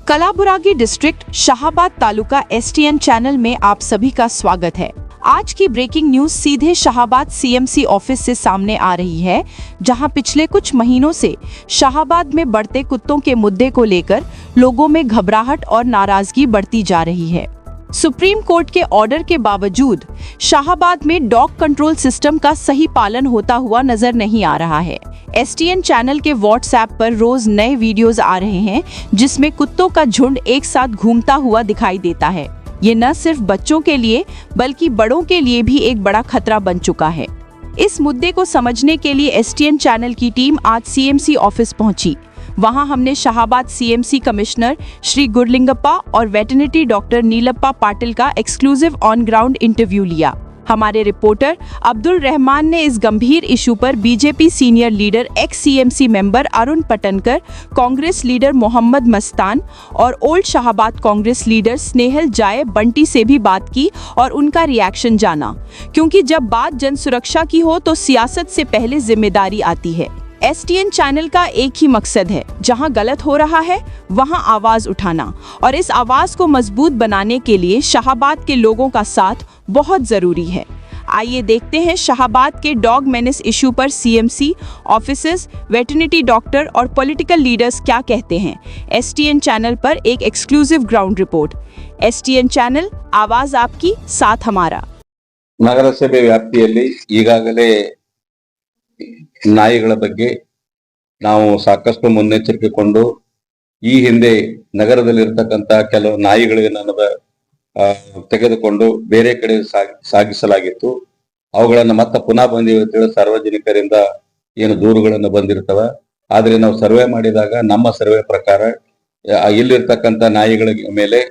Kalaburagi district Shahabad taluka STN channel में आप सभी का स्वागत है। आज की ब्रेकिंग न्यूज सीधे शाहाबाद सीएमसी ऑफिस से सामने आ रही है, जहां पिछले कुछ महीनों से शाहाबाद में बढ़ते कुत्तों के मुद्दे को लेकर लोगों में घबराहट और नाराजगी बढ़ती जा रही है। सुप्रीम कोर्ट के ऑर्डर के बावजूद शाहाबाद में डॉग कंट्रोल सिस्टम का सही पालन होता हुआ नजर नहीं आ रहा है। एसटीएन चैनल के व्हाट्सएप पर रोज नए वीडियोस आ रहे हैं, जिसमें कुत्तों का झुंड एक साथ घूमता हुआ दिखाई देता है। ये न सिर्फ बच्चों के लिए बल्कि बड़ों के लिए भी एक बड़ा खतरा बन चुका है। इस मुद्दे को समझने के लिए एसटीएन चैनल की टीम आज सीएमसी ऑफिस पहुंची। वहां हमने शाहाबाद सीएमसी कमिश्नर श्री गुरलिंगप्पा और वेटरनरी डॉक्टर नीलप्पा पाटिल का एक्सक्लूसिव ऑन ग्राउंड इंटरव्यू लिया। हमारे रिपोर्टर अब्दुल रहमान ने इस गंभीर इशू पर BJP senior leader ex CMC member Arun Patankar, Congress leader Mohammad Mastan और old Shahabad Congress leader Snehal जाए बंटी से भी बात की और उनका रिएक्शन जाना, क्योंकि जब बात जन सुरक्षा की हो तो सियासत से पहले जिम्मेदारी आती है। एसटीएन चैनल का एक ही मकसद है, जहां गलत हो रहा है वहां आवाज उठाना, और इस आवाज को मजबूत बनाने के लिए शाहाबाद के लोगों का साथ बहुत जरूरी है। आइए देखते हैं शाहाबाद के डॉग मेनेस इशू पर सीएमसी ऑफिसर्स, वेटरनरी डॉक्टर और पॉलिटिकल लीडर्स क्या कहते हैं। एसटीएन चैनल पर एक exclusive ground report. STN channel, आवाज आपकी, साथ हमारा। ನಗರಸಭೆ ವ್ಯಾಪ್ತಿಯಲ್ಲಿ ಈಗಾಗಲೇ ನಾಯಿಗಳ ಬಗ್ಗೆ ನಾವು ಸಾಕಷ್ಟು ಮುನ್ನೆಚ್ಚರಿಕೆ ಕೊಂಡು ಈ ಹಿಂದೆ ನಗರದಲ್ಲಿರ್ತಕ್ಕಂಥ ಕೆಲವು ನಾಯಿಗಳನ್ನು ತೆಗೆದುಕೊಂಡು ಬೇರೆ ಕಡೆ ಸಾಗಿಸಲಾಗಿತ್ತು. ಅವುಗಳನ್ನ ಮತ್ತೆ ಪುನಃ ಬಂದಿವೆ ಅಂತೇಳಿ ಸಾರ್ವಜನಿಕರಿಂದ ಏನು ದೂರುಗಳನ್ನು ಬಂದಿರ್ತವ. ಆದ್ರೆ ನಾವು ಸರ್ವೆ ಮಾಡಿದಾಗ ನಮ್ಮ ಸರ್ವೆ ಪ್ರಕಾರ ಇಲ್ಲಿರ್ತಕ್ಕಂಥ ನಾಯಿಗಳ ಮೇಲೆ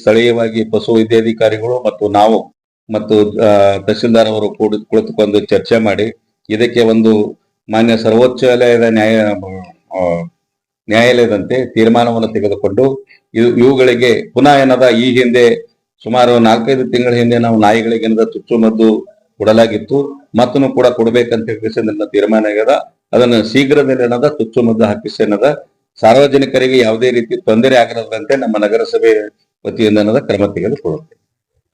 ಸ್ಥಳೀಯವಾಗಿ ಪಶು ವೈದ್ಯಾಧಿಕಾರಿಗಳು ಮತ್ತು ನಾವು ಮತ್ತು ತಹಸೀಲ್ದಾರ್ ಅವರು ಕುಳಿತುಕೊಂಡು ಚರ್ಚೆ ಮಾಡಿ ಇದಕ್ಕೆ ಒಂದು ಮಾನ್ಯ ಸರ್ವೋಚ್ಚ ನ್ಯಾಯಾಲಯದಂತೆ ತೀರ್ಮಾನವನ್ನು ತೆಗೆದುಕೊಂಡು ಇವುಗಳಿಗೆ ಪುನಃ ಏನದ ಈ ಹಿಂದೆ ಸುಮಾರು 4-5 ತಿಂಗಳ ಹಿಂದೆ ನಾವು ನಾಯಿಗಳಿಗೆ ಏನದ ಚುಚ್ಚುಮದ್ದು ಕೊಡಲಾಗಿತ್ತು, ಮತ್ತೂ ಕೂಡ ಕೊಡ್ಬೇಕಂತ ಹೇಳಿ ತೀರ್ಮಾನ ಆಗ್ಯದ. ಅದನ್ನ ಶೀಘ್ರದಲ್ಲಿ ಏನದ ಚುಚ್ಚುಮದ್ದು ಹಾಕಿಸಿ ಏನದ ಸಾರ್ವಜನಿಕರಿಗೆ ಯಾವುದೇ ರೀತಿ ತೊಂದರೆ ಆಗದಂತೆ ನಮ್ಮ ನಗರಸಭೆ ವತಿಯಿಂದ ಏನದ ಕ್ರಮ ತೆಗೆದುಕೊಳ್ಳುತ್ತೇವೆ.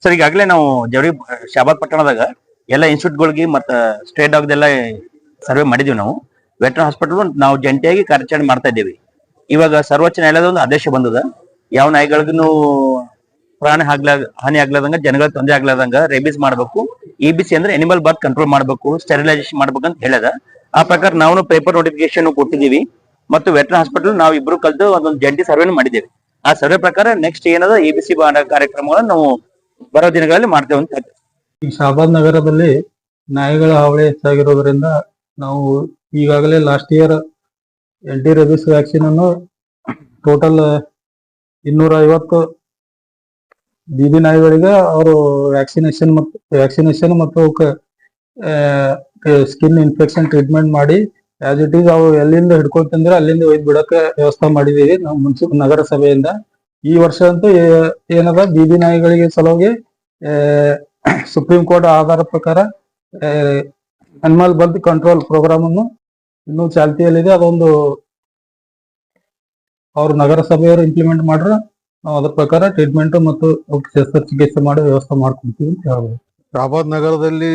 ಸರ್, ಈಗಾಗಲೇ ನಾವು ಜವಳಿ ಶಾಬಾದ್ ಪಟ್ಟಣದಾಗ ಎಲ್ಲ ಇನ್ಸ್ಟಿಟ್ಯೂಟ್ಗಳಿಗೆ ಮತ್ತು ಸ್ಟೇಟ್ ಡಾಗ್ದೆಲ್ಲ ಸರ್ವೆ ಮಾಡಿದೀವಿ. ನಾವು ವೆಟರ್ನರಿ ಹಾಸ್ಪಿಟಲ್ ನಾವು ಜಂಟಿಯಾಗಿ ಕಾರ್ಯಾಚರಣೆ ಮಾಡ್ತಾ ಇದ್ದೀವಿ. ಇವಾಗ ಸರ್ವೋಚ್ಚ ನ್ಯಾಯಾಲಯದ ಒಂದು ಆದೇಶ ಬಂದದ, ಯಾವ ನಾಯಿಗಳಿಗೂ ಹಾನಿ ಆಗ್ಲಾದಂಗ, ಜನಗಳ ತೊಂದರೆ ಆಗ್ಲಾದಂಗ ರೇಬಿಸ್ ಮಾಡ್ಬೇಕು, EBC ಅಂದ್ರೆ ಅನಿಮಲ್ ಬರ್ತ್ ಕಂಟ್ರೋಲ್ ಮಾಡ್ಬೇಕು, ಸ್ಟೆರಿಲೈಸೇಷನ್ ಮಾಡ್ಬೇಕಂತ ಹೇಳ್ಯದ. ಆ ಪ್ರಕಾರ ನಾವು ಪೇಪರ್ ನೋಟಿಫಿಕೇಶನ್ ಕೊಟ್ಟಿದ್ದೀವಿ ಮತ್ತು ವೆಟರ್ನರಿ ಹಾಸ್ಪಿಟಲ್ ನಾವು ಇಬ್ರು ಕಲ್ತು ಅದೊಂದು ಜಂಟಿ ಸರ್ವೆ ಮಾಡಿದ್ದೇವೆ. ಆ ಸರ್ವೆ ಪ್ರಕಾರ ನೆಕ್ಸ್ಟ್ ಏನದ EBC ಕಾರ್ಯಕ್ರಮಗಳನ್ನು ನಾವು ಬರೋ ದಿನಗಳಲ್ಲಿ ಮಾಡ್ತೇವೆ ಅಂತ. ಈ ಶಾಬಾದ್ ನಗರದಲ್ಲಿ ನಾಯಿಗಳ ಹಾವಳಿ ಹೆಚ್ಚಾಗಿರೋದ್ರಿಂದ ನಾವು ಈಗಾಗಲೇ last year anti rabies vaccine ಅನ್ನು ಟೋಟಲ್ 250 ಬೀದಿ ನಾಯಿಗಳಿಗೆ ಅವರು ವ್ಯಾಕ್ಸಿನೇಷನ್ ಮತ್ತು ಸ್ಕಿನ್ ಇನ್ಫೆಕ್ಷನ್ ಟ್ರೀಟ್ಮೆಂಟ್ ಮಾಡಿ ಆಸ್ ಇಟ್ ಈಸ್ ಅವು ಎಲ್ಲಿಂದ ಹಿಡ್ಕೊಳ್ತಂದ್ರೆ ಅಲ್ಲಿಂದ ಒಯ್ದು ಬಿಡಕ್ಕೆ ವ್ಯವಸ್ಥೆ ಮಾಡಿದೀವಿ ನಾವು ನಗರಸಭೆಯಿಂದ. ಈ ವರ್ಷ ಅಂತೂ ಏನದ ಬೀದಿ ನಾಯಿಗಳಿಗೆ ಸಲುವಾಗಿ ಸುಪ್ರೀಂ ಕೋರ್ಟ್ ಆಧಾರ ಪ್ರಕಾರ ಅನಿಮಲ್ ಬರ್ತ್ ಕಂಟ್ರೋಲ್ ಪ್ರೋಗ್ರಾಮ್ ಅನ್ನು ಇನ್ನೂ ಚಾಲ್ತಿಯಲ್ಲಿದೆ. ಅದೊಂದು ಅವ್ರು ನಗರಸಭೆಯವರು ಇಂಪ್ಲಿಮೆಂಟ್ ಮಾಡ್ರೆ ನಾವು ಅದ್ರ ಪ್ರಕಾರ ಟ್ರೀಟ್ಮೆಂಟ್ ಮತ್ತು ಶಸ್ತ್ರಚಿಕಿತ್ಸೆ ಮಾಡೋ ವ್ಯವಸ್ಥೆ ಮಾಡ್ಕೊಳ್ತೀವಿ ಅಂತ ಹೇಳ್ಬೋದು. ಶಾಬಾದ್ ನಗರದಲ್ಲಿ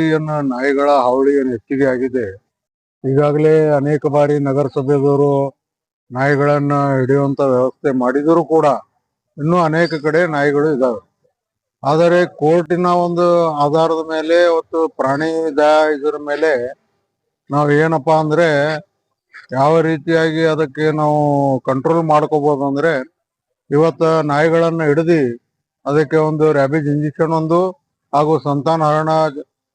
ನಾಯಿಗಳ ಹಾವಳಿ ಹೆಚ್ಚಿಗೆ ಆಗಿದೆ. ಈಗಾಗಲೇ ಅನೇಕ ಬಾರಿ ನಗರಸಭೆದವರು ನಾಯಿಗಳನ್ನ ಹಿಡಿಯುವಂತ ವ್ಯವಸ್ಥೆ ಮಾಡಿದರೂ ಕೂಡ ಇನ್ನೂ ಅನೇಕ ಕಡೆ ನಾಯಿಗಳು ಇದಾವೆ. ಆದರೆ ಕೋರ್ಟಿನ ಒಂದು ಆಧಾರದ ಮೇಲೆ ಇವತ್ತು ಪ್ರಾಣಿ ಇದರ ಮೇಲೆ ನಾವು ಏನಪ್ಪಾ ಅಂದ್ರೆ ಯಾವ ರೀತಿಯಾಗಿ ಅದಕ್ಕೆ ನಾವು ಕಂಟ್ರೋಲ್ ಮಾಡ್ಕೋಬಹುದು ಅಂದ್ರೆ, ಇವತ್ತು ನಾಯಿಗಳನ್ನ ಹಿಡಿದು ಅದಕ್ಕೆ ಒಂದು ರ್ಯಾಬಿಸ್ ಇಂಜೆಕ್ಷನ್ ಒಂದು ಹಾಗೂ ಸಂತಾನಹರಣ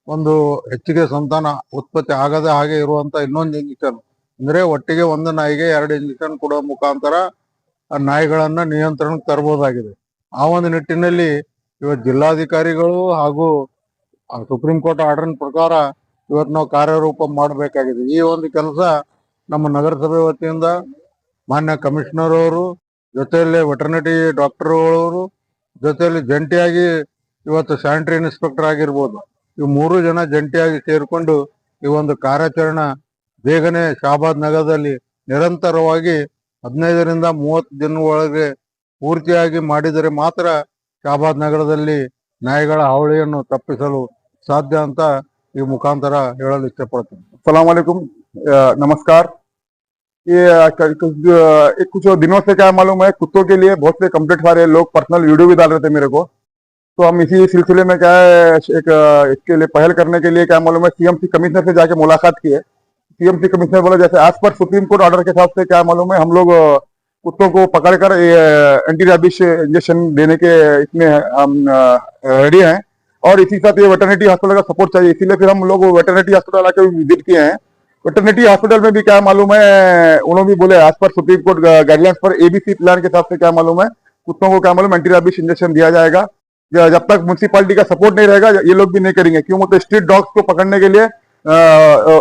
ಒಂದು ಹೆಚ್ಚಿಗೆ ಸಂತಾನ ಉತ್ಪತ್ತಿ ಆಗದೆ ಹಾಗೆ ಇರುವಂತ ಇನ್ನೊಂದು ಇಂಜೆಕ್ಷನ್, ಅಂದ್ರೆ ಒಟ್ಟಿಗೆ ಒಂದು ನಾಯಿಗೆ 2 ಇಂಜೆಕ್ಷನ್ ಕೊಡೋ ಮುಖಾಂತರ ಆ ನಾಯಿಗಳನ್ನ ನಿಯಂತ್ರಣಕ್ಕೆ ತರಬಹುದಾಗಿದೆ. ಆ ಒಂದು ನಿಟ್ಟಿನಲ್ಲಿ ಇವತ್ತು ಜಿಲ್ಲಾಧಿಕಾರಿಗಳು ಹಾಗೂ ಸುಪ್ರೀಂ ಕೋರ್ಟ್ ಆರ್ಡರ್ ಪ್ರಕಾರ ಇವತ್ತು ನಾವು ಕಾರ್ಯರೂಪ ಮಾಡಬೇಕಾಗಿದೆ. ಈ ಒಂದು ಕೆಲಸ ನಮ್ಮ ನಗರಸಭೆ ವತಿಯಿಂದ ಮಾನ್ಯ ಕಮಿಷನರ್ ಅವರು ಜೊತೆಯಲ್ಲಿ ವೆಟರ್ನರಿ ಡಾಕ್ಟರ್ ಅವರು ಜೊತೆಯಲ್ಲಿ ಜಂಟಿಯಾಗಿ ಇವತ್ತು ಸ್ಯಾನಿಟರಿ ಇನ್ಸ್ಪೆಕ್ಟರ್ ಆಗಿರ್ಬೋದು, ಇವು 3 ಜನ ಜಂಟಿಯಾಗಿ ಸೇರಿಕೊಂಡು ಈ ಒಂದು ಕಾರ್ಯಾಚರಣೆ ಬೇಗನೆ ಶಾಬಾದ್ ನಗರದಲ್ಲಿ ನಿರಂತರವಾಗಿ 15ರಿಂದ 30 ದಿನ ಒಳಗೆ ಪೂರ್ತಿಯಾಗಿ ಮಾಡಿದರೆ ಮಾತ್ರ ಶಹಾಬಾದ್ ನಗರದಲ್ಲಿ ನಾಯಿಗಳ ಹಾವಳಿಯನ್ನು ತಪ್ಪಿಸಲು ಸಾಧ್ಯ ಅಂತ ಈ ಮುಖಾಂತರ ಹೇಳಲು ಇಷ್ಟಪಡ್ತೀನಿ. अस्सलाम वालेकुम, नमस्कार। ये कुछ दिनों से क्या मालूम है, कुत्तों के लिए बहुत से कंप्लेंट आ रहे लोग पर्सनल वीडियो भी डाल रहे थे मेरे को, तो हम इसी सिलसिले में क्या है इसके लिए पहल करने के लिए क्या मालूम है सीएमसी कमिश्नर से जाके मुलाकात की है। सीएमसी कमिश्नर बोला जैसे आज पर सुप्रीम कोर्ट ऑर्डर के हिसाब से क्या मालूम है हम लोग कुत्तों को पकड़कर एंटी रेबिश इंजेक्शन देने के इसमें हम रेडी हैं, और इसी साथ ये वेटरनिटी हॉस्पिटल का सपोर्ट चाहिए, इसीलिए फिर हम लोग वेटरनिटी हॉस्पिटल आके विजिट किए हैं। वेटरनिटी हॉस्पिटल में भी क्या मालूम है उन्होंने भी बोले आज पर सुप्रीम कोर्ट गाइडलाइंस पर एबीसी प्लान के हिसाब से क्या मालूम है कुत्तों को क्या मालूम एंटी रेबिश इंजेक्शन दिया जाएगा। जब तक म्यूनसिपालिटी का सपोर्ट नहीं रहेगा ये लोग भी नहीं करेंगे, क्यों मतलब स्ट्रीट डॉग्स को पकड़ने के लिए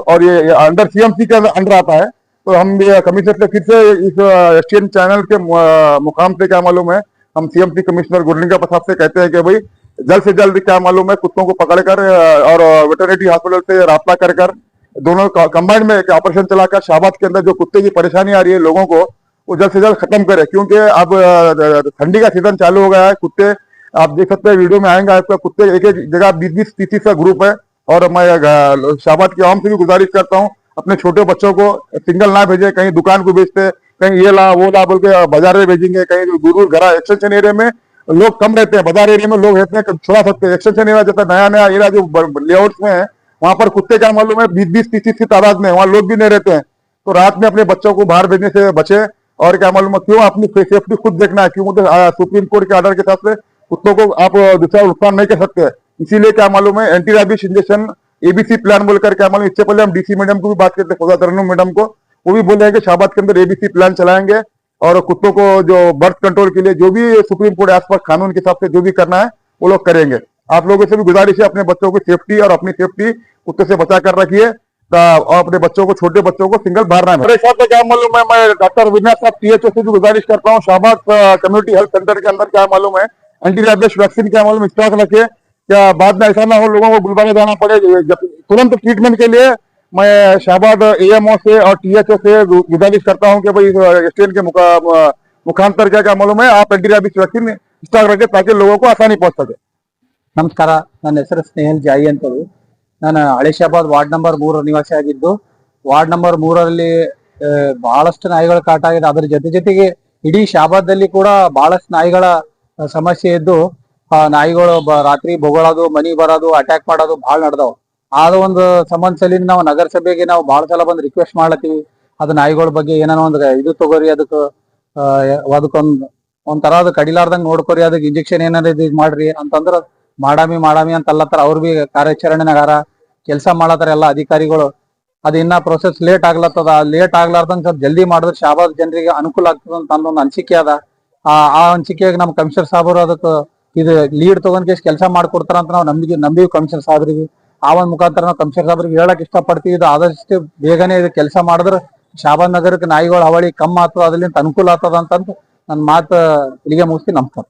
और ये अंडर सीएमसी के अंडर आता है। तो हम कमिश्नर से फिर से इस एसटीएन चैनल के मुकाम से क्या मालूम है हम सीएमसी कमिश्नर गुरलिंगा प्रसाद से कहते हैं कि भाई जल्द से जल्द क्या मालूम है कुत्तों को पकड़कर और वेटरनिटी हॉस्पिटल से रास्ता कर दोनों कंबाइंड में एक ऑपरेशन चलाकर शहाबाद के अंदर जो कुत्ते की परेशानी आ रही है लोगों को वो जल्द से जल्द खत्म करे, क्योंकि अब ठंडी का सीजन चालू हो गया है। कुत्ते आप देख सकते हैं वीडियो में आएंगे आपका, कुत्ते एक एक जगह 20-20, 30-30 का ग्रुप है। और मैं शहाबाद की आवाम से भी गुजारिश करता हूँ अपने छोटे बच्चों को सिंगल ना भेजे, कहीं दुकान को भेजते, कहीं ये ला वो ला बोल के बाजार में भेजेंगे, कहीं दूर दूर घर एक्सटेंशन एरिया में लोग कम रहते हैं, बाजार एरिया में लोग रहते हैं छुड़ा सकते हैं। एक्सटेंशन एरिया जैसा नया नया एरिया जो लेआउट में है वहां पर कुत्ते क्या मालूम है 20-20, 30-30 की तादाद में, वहां लोग भी नहीं रहते हैं। तो रात में अपने बच्चों को बाहर भेजने से बचे, और क्या मालूम है क्यों अपनी सेफ्टी खुद देखना है, क्यों सुप्रीम कोर्ट के ऑर्डर के हिसाब से कुत्तों को आप दूसरा नुकसान नहीं कर सकते। इसीलिए क्या मालूम है एंटी रेबिश इंजेक्शन एबीसी प्लान बोलकर क्या मालूम, इससे पहले हम डीसी मैडम को भी बात करते खुदा तरन्नुम मैडम को, वो भी बोले हैं कि शहाबाद के अंदर एबीसी प्लान चलाएंगे और कुत्तों को जो बर्थ कंट्रोल के लिए जो भी सुप्रीम कोर्ट आसपास कानून के हिसाब से जो भी करना है वो लोग करेंगे। आप लोगों से भी गुजारिश है अपने बच्चों की सेफ्टी और अपनी सेफ्टी कुत्ते से बचा कर रखिए, और अपने बच्चों को छोटे बच्चों को सिंगल बाहर ना मेरे हिसाब से क्या मालूम है मैं डॉक्टर विनाश साहब टीएचओ से भी गुजारिश करता हूँ शहाबाद कम्युनिटी हेल्थ सेंटर के अंदर क्या मालूम है एंटी रेबिश वैक्सीन क्या मालूम स्टॉक रखे, क्या बाद में ऐसा ना हो लोगों को बुलवाने जाना पड़े तुरंत ट्रीटमेंट के लिए। मैं शहाबाद एएमओ से और टीएचओ से गुजारिश करता हूं कि भाई एसटीएन के मुखांतर क्या मालूम है आप एंटी रेबिश वैक्सीन स्टॉक रखें ताकि लोगों को आसानी पहुंच सके। ನಮಸ್ಕಾರ, ನನ್ನ ಹೆಸರು ಸ್ನೇಹಲ್ ಜಾಯಿ ಅಂತೇಳಿ. ನಾನು ಹಳೆ ಶಹಾಬಾದ್ ವಾರ್ಡ್ ನಂಬರ್ 3 ನಿವಾಸಿ ಆಗಿದ್ದು. ವಾರ್ಡ್ ನಂಬರ್ 3ರಲ್ಲಿ ಬಹಳಷ್ಟು ನಾಯಿಗಳ ಕಾಟ ಆಗಿದೆ. ಅದರ ಜೊತೆಗೆ ಇಡೀ ಶಹಾಬಾದ್ದಲ್ಲಿ ಕೂಡ ಬಹಳಷ್ಟು ನಾಯಿಗಳ ಸಮಸ್ಯೆ ಇದ್ದು ನಾಯಿಗಳು ರಾತ್ರಿ ಬೊಗಳೋದು, ಮನಿ ಬರೋದು, ಅಟ್ಯಾಕ್ ಮಾಡೋದು ಬಹಳ ನಡೆದವು. ಆದ ಒಂದು ಸಂಬಂಧದಲ್ಲಿ ನಾವು ನಗರಸಭೆಗೆ ನಾವು ಬಹಳ ಸಲ ಬಂದು ರಿಕ್ವೆಸ್ಟ್ ಮಾಡ್ಲತ್ತೀವಿ, ಅದು ನಾಯಿಗಳ ಬಗ್ಗೆ ಏನಾನ ಒಂದು ಇದು ತಗೋರಿ, ಒಂಥರ ಅದು ಕಡಿಲಾರ್ದಂಗ್ ನೋಡ್ಕೊರಿ, ಅದಕ್ಕೆ ಇಂಜೆಕ್ಷನ್ ಏನಾರ ಇದು ಮಾಡ್ರಿ ಅಂತಂದ್ರ ಮಾಡಾಮಿ ಅಂತ ಅಲ್ಲತ್ತಾರ. ಅವ್ರು ಬಿ ಕಾರ್ಯಾಚರಣೆಗಾರ ಕೆಲಸ ಮಾಡತ್ತಾರ ಎಲ್ಲ ಅಧಿಕಾರಿಗಳು. ಅದ್ ಇನ್ನ ಪ್ರೊಸೆಸ್ ಲೇಟ್ ಆಗ್ಲತ್ತದ. ಲೇಟ್ ಆಗ್ಲಾರ್ದಂಗ ಸ್ವಲ್ಪ ಜಲ್ದಿ ಮಾಡಿದ್ರೆ ಶಹಾಬಾದ್ ಜನರಿಗೆ ಅನುಕೂಲ ಆಗ್ತದ ಅಂತ ಒಂದು ಅನಿಸಿಕೆ ಅದ. ಆ ಅನಿಸಿಕೆಗೆ ನಮ್ ಕಮಿಷನರ್ ಸಾಹೇಬರು ಅದಕ್ಕೆ ಇದು ಲೀಡ್ ತಗೊಂಡ್ ಕೆಲಸ ಮಾಡ್ಕೊಡ್ತಾರ ಅಂತ ನಾವು ನಂಬಿ ಕಮಿಷನರ್ ಸಾಹೇಬ್ರಿಗೆ ಆ ಒಂದ್ ಮುಖಾಂತರ ನಾವು ಕಮಿಷನರ್ ಸಾಹೇಬ್ರಿಗೆ ಹೇಳಕ್ ಇಷ್ಟಪಡ್ತೀವಿ. ಇದು ಆದಷ್ಟು ಬೇಗನೆ ಇದು ಕೆಲಸ ಮಾಡಿದ್ರೆ ಶಹಾಬಾದ್ ನಗರಕ್ಕೆ ನಾಯಿಗಳ ಹಾವಳಿ ಕಮ್ಮಿ ಆಗ್ತದ, ಅದ್ರಿಂದ ಅನುಕೂಲ ಆಗ್ತದ ಅಂತಂದು ನನ್ನ ಮಾತು ಇಲ್ಲಿಗೆ ಮುಗಿಸ್ತೀನಿ. ನಮಸ್ಕಾರ.